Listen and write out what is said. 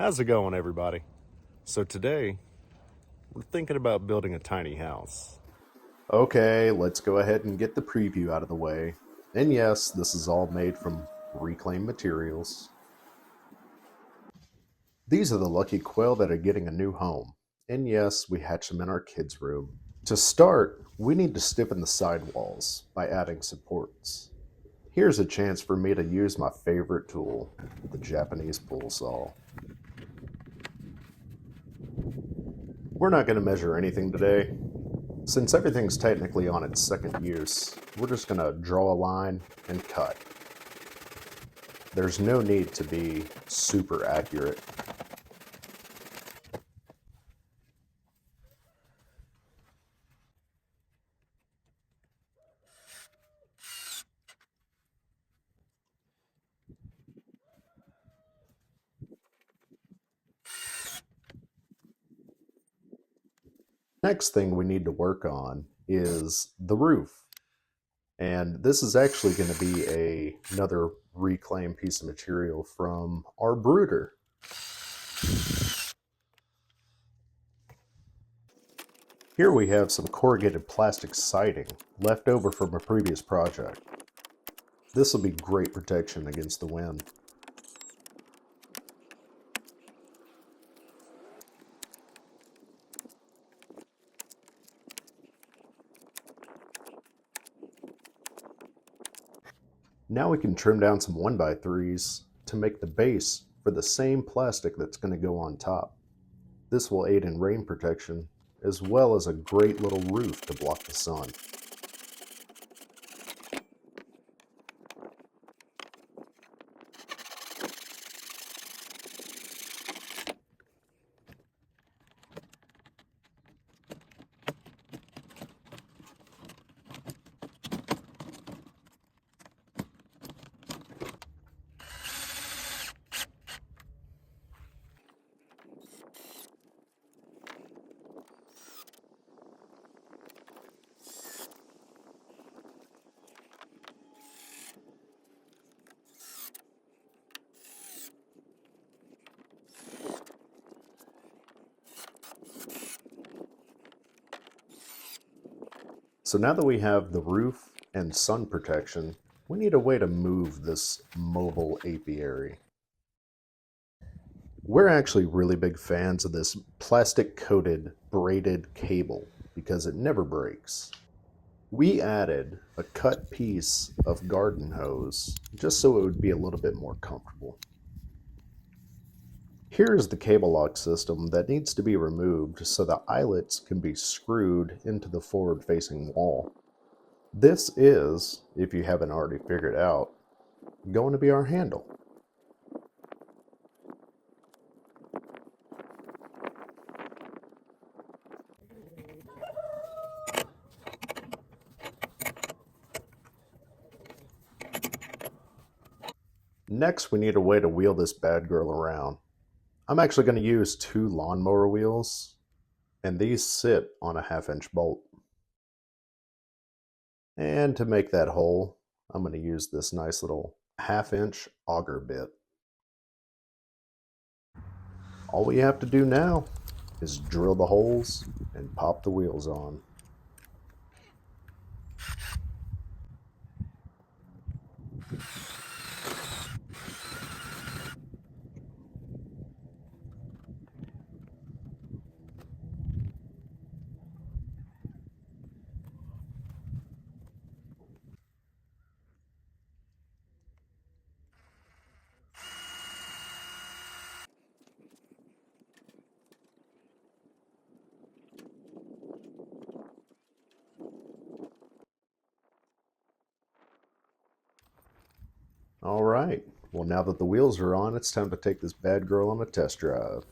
How's it going, everybody? So today, we're thinking about building a tiny house. Okay, let's go ahead and get the preview out of the way. And yes, this is all made from reclaimed materials. These are the lucky quail that are getting a new home. And yes, we hatch them in our kids' room. To start, we need to stiffen the sidewalls by adding supports. Here's a chance for me to use my favorite tool, the Japanese pull saw. We're not going to measure anything today. Since everything's technically on its second use, we're just going to draw a line and cut. There's no need to be super accurate. Next thing we need to work on is the roof. And this is actually going to be another reclaimed piece of material from our brooder. Here we have some corrugated plastic siding left over from a previous project. This will be great protection against the wind. Now we can trim down some 1x3s to make the base for the same plastic that's going to go on top. This will aid in rain protection as well as a great little roof to block the sun. So now that we have the roof and sun protection, we need a way to move this mobile apiary. We're actually really big fans of this plastic coated braided cable because it never breaks. We added a cut piece of garden hose just so it would be a little bit more comfortable. Here's the cable lock system that needs to be removed so the eyelets can be screwed into the forward-facing wall. This is, if you haven't already figured out, going to be our handle. Next, we need a way to wheel this bad girl around. I'm actually going to use 2 lawnmower wheels, and these sit on a 1/2-inch bolt. And to make that hole, I'm going to use this nice little 1/2-inch auger bit. All we have to do now is drill the holes and pop the wheels on. All right, well, now that the wheels are on, it's time to take this bad girl on a test drive.